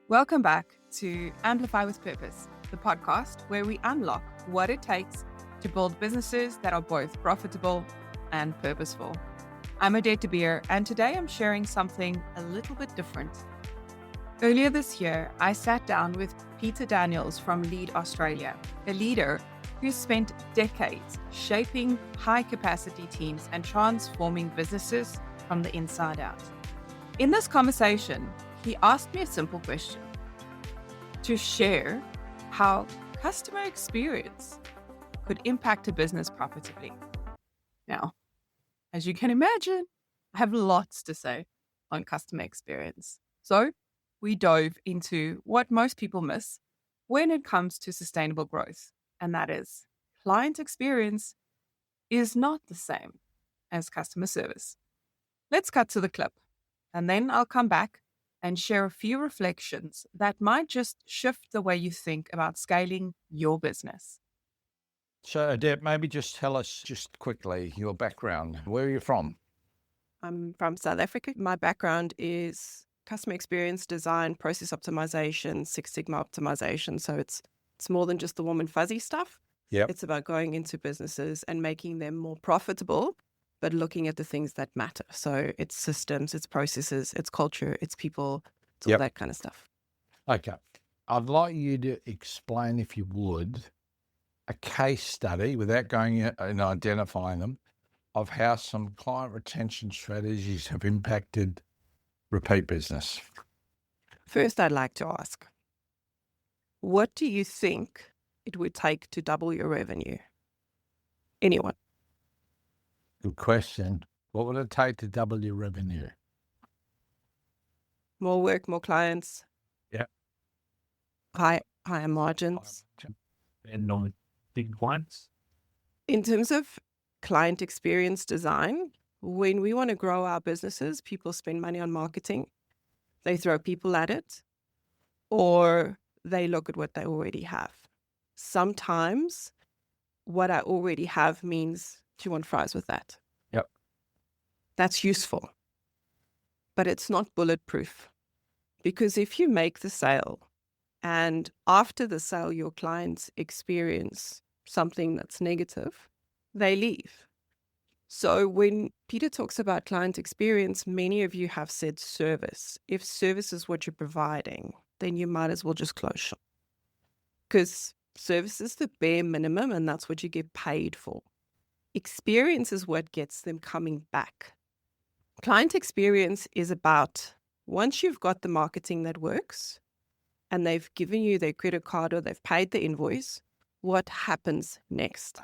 Welcome back to Amplify With Purpose, the podcast where we unlock what it takes to build businesses that are both profitable and purposeful. I'm Odette de Beer, and today I'm sharing something a little bit different. Earlier this year, I sat down with Peter Daniels from Lead Australia, a leader who spent decades shaping high-capacity teams and transforming businesses from the inside out. In this conversation, he asked me a simple question: to share how customer experience could impact a business profitably. Now, as you can imagine, I have lots to say on customer experience. So we dove into what most people miss when it comes to sustainable growth, and that is client experience is not the same as customer service. Let's cut to the clip, and then I'll come back and share a few reflections that might just shift the way you think about scaling your business. So, Odette, maybe just tell us just quickly your background. Where are you from? I'm from South Africa. My background is customer experience design, process optimization, Six Sigma optimization. So it's more than just the warm and fuzzy stuff. Yep. It's about going into businesses and making them more profitable, but looking at the things that matter. So it's systems, it's processes, it's culture, it's people, it's all that kind of stuff. Okay. I'd like you to explain, if you would, a case study, without going and identifying them, of how some client retention strategies have impacted repeat business. First, I'd like to ask, what do you think it would take to double your revenue? Anyone? Good question. What would it take to double your revenue? More work, more clients. Yeah. Higher margins. And non big ones. In terms of client experience design, when we want to grow our businesses, people spend money on marketing. They throw people at it, or they look at what they already have. Sometimes what I already have means, do you want fries with that? Yep. That's useful, but it's not bulletproof. Because if you make the sale and after the sale, your clients experience something that's negative, they leave. So when Peter talks about client experience, many of you have said service. If service is what you're providing, then you might as well just close shop. Because service is the bare minimum and that's what you get paid for. Experience is what gets them coming back. Client experience is about, once you've got the marketing that works and they've given you their credit card or they've paid the invoice, what happens next?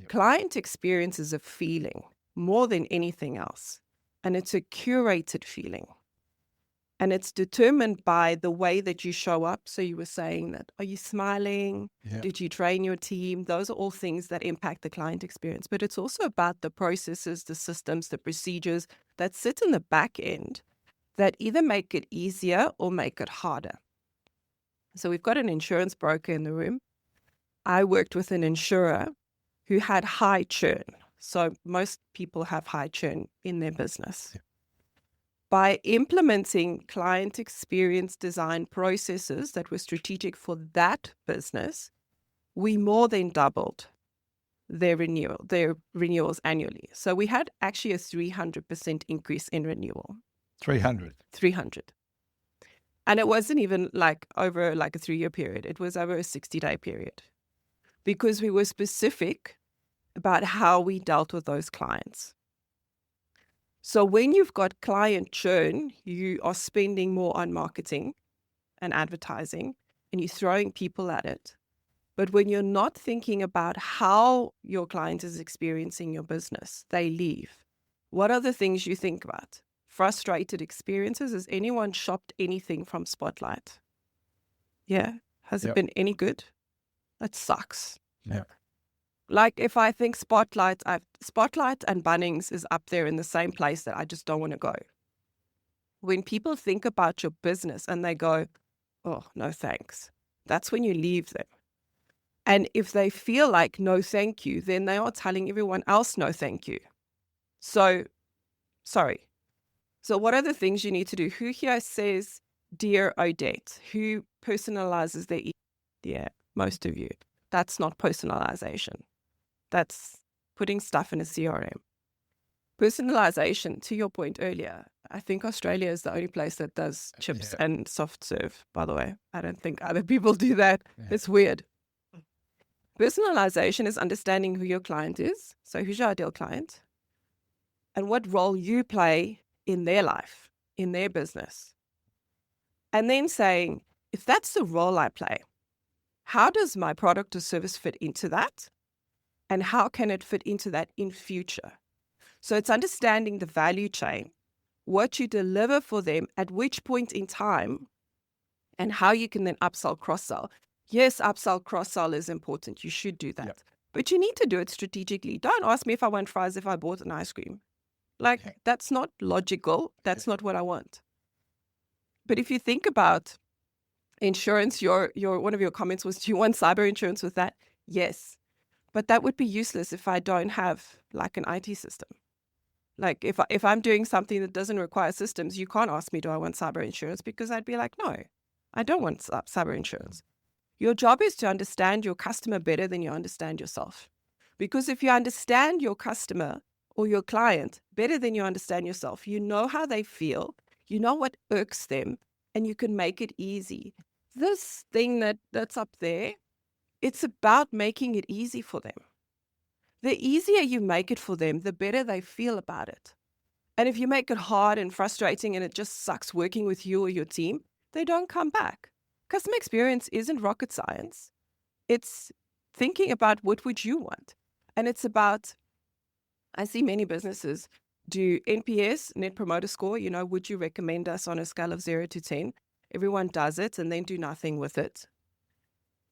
Client experience is a feeling more than anything else. And it's a curated feeling. And it's determined by the way that you show up. So you were saying that, are you smiling? Yeah. Did you train your team? Those are all things that impact the client experience. But it's also about the processes, the systems, the procedures that sit in the back end that either make it easier or make it harder. So we've got an insurance broker in the room. I worked with an insurer who had high churn. So most people have high churn in their business. Yeah. By implementing client experience design processes that were strategic for that business, we more than doubled their renewals annually. So we had actually a 300% increase in renewal. 300. And it wasn't even over a 3-year period. It was over a 60-day period. Because we were specific about how we dealt with those clients. So when you've got client churn, you are spending more on marketing and advertising, and you're throwing people at it. But when you're not thinking about how your client is experiencing your business, they leave. What are the things you think about? Frustrated experiences. Has anyone shopped anything from Spotlight? Yeah. Has it been any good? That sucks. Yeah. If I think Spotlight and Bunnings is up there in the same place that I just don't want to go. When people think about your business and they go, oh, no thanks, that's when you leave them. And if they feel like no thank you, then they are telling everyone else no thank you. So, sorry. So what are the things you need to do? Who here says Dear Odette, who personalizes their Yeah, most of you. That's not personalization. That's putting stuff in a CRM. Personalization, to your point earlier, I think Australia is the only place that does chips and soft serve, by the way. I don't think other people do that. Yeah. It's weird. Personalization is understanding who your client is. So who's your ideal client? And what role you play in their life, in their business. And then saying, if that's the role I play, how does my product or service fit into that? And how can it fit into that in future? So it's understanding the value chain, what you deliver for them at which point in time, and how you can then upsell, cross-sell. Yes, upsell, cross-sell is important. You should do that. Yep. But you need to do it strategically. Don't ask me if I want fries if I bought an ice cream. That's not logical. That's not what I want. But if you think about insurance, your one of your comments was, do you want cyber insurance with that? Yes. But that would be useless if I don't have like an IT system. Like if I'm doing something that doesn't require systems, you can't ask me, do I want cyber insurance? Because I'd be like, no, I don't want cyber insurance. Your job is to understand your customer better than you understand yourself. Because if you understand your customer or your client better than you understand yourself, you know how they feel, you know what irks them, and you can make it easy. This thing that's up there, it's about making it easy for them. The easier you make it for them, the better they feel about it. And if you make it hard and frustrating and it just sucks working with you or your team, they don't come back. Customer experience isn't rocket science. It's thinking about what would you want. And it's about, I see many businesses do NPS, Net Promoter Score, would you recommend us on a scale of 0 to 10? Everyone does it and then do nothing with it.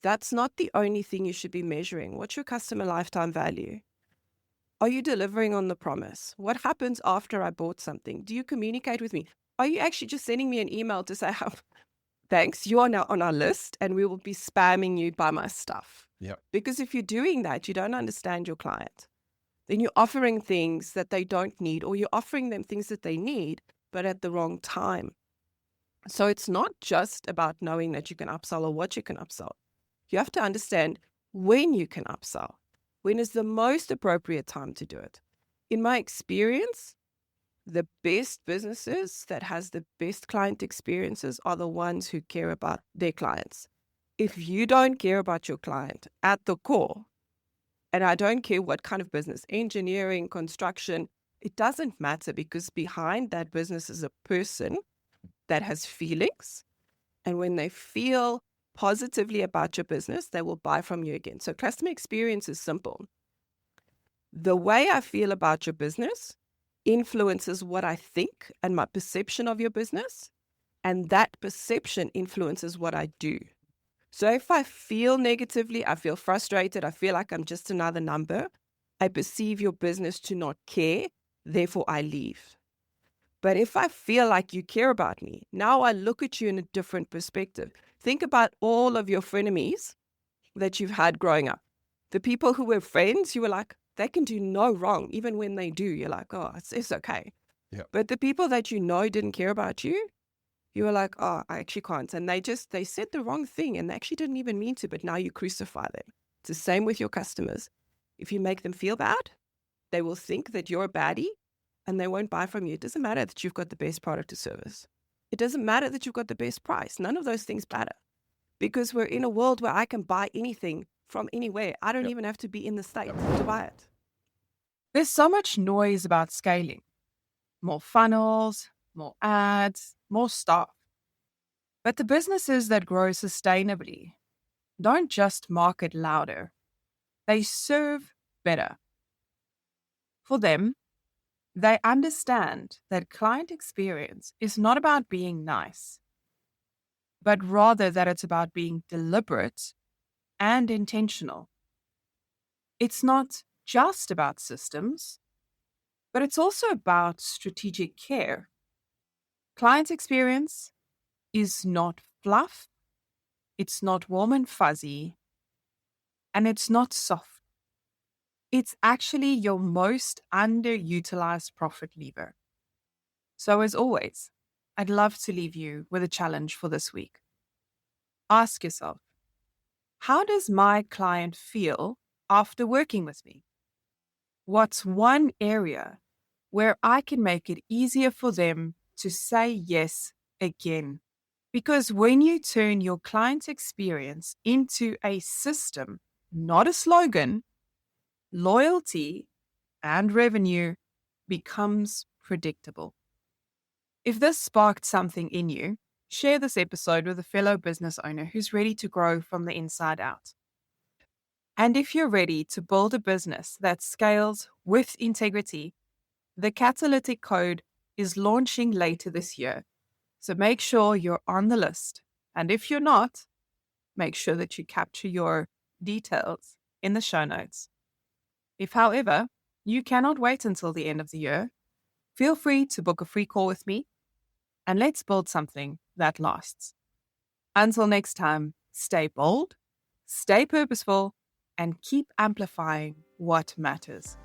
That's not the only thing you should be measuring. What's your customer lifetime value? Are you delivering on the promise? What happens after I bought something? Do you communicate with me? Are you actually just sending me an email to say, thanks, you are now on our list and we will be spamming you by my stuff? Yep. Because if you're doing that, you don't understand your client. Then you're offering things that they don't need, or you're offering them things that they need, but at the wrong time. So it's not just about knowing that you can upsell or what you can upsell. You have to understand when you can upsell. When is the most appropriate time to do it? In my experience, the best businesses that has the best client experiences are the ones who care about their clients. If you don't care about your client at the core, and I don't care what kind of business, engineering, construction, it doesn't matter, because behind that business is a person that has feelings. And when they feel positively about your business, they will buy from you again. So customer experience is simple. The way I feel about your business influences what I think and my perception of your business. And that perception influences what I do. So if I feel negatively, I feel frustrated, I feel like I'm just another number, I perceive your business to not care, therefore I leave. But if I feel like you care about me, now I look at you in a different perspective. Think about all of your frenemies that you've had growing up. The people who were friends, you were like, they can do no wrong. Even when they do, you're like, oh, it's okay. Yep. But the people that you know didn't care about you, you were like, oh, I actually can't. And they said the wrong thing and they actually didn't even mean to, but now you crucify them. It's the same with your customers. If you make them feel bad, they will think that you're a baddie and they won't buy from you. It doesn't matter that you've got the best product or service. It doesn't matter that you've got the best price. None of those things matter, because we're in a world where I can buy anything from anywhere. I don't even have to be in the States to buy it. There's so much noise about scaling. More funnels, more ads, more staff. But the businesses that grow sustainably don't just market louder. They serve better. For them, they understand that client experience is not about being nice, but rather that it's about being deliberate and intentional. It's not just about systems, but it's also about strategic care. Client experience is not fluff, it's not warm and fuzzy, and it's not soft. It's actually your most underutilized profit lever. So as always, I'd love to leave you with a challenge for this week. Ask yourself, how does my client feel after working with me? What's one area where I can make it easier for them to say yes again? Because when you turn your client's experience into a system, not a slogan, loyalty and revenue becomes predictable. If this sparked something in you, share this episode with a fellow business owner who's ready to grow from the inside out. And if you're ready to build a business that scales with integrity, the Catalytic Code is launching later this year. So make sure you're on the list. And if you're not, make sure that you capture your details in the show notes. If, however, you cannot wait until the end of the year, feel free to book a free call with me and let's build something that lasts. Until next time, stay bold, stay purposeful, and keep amplifying what matters.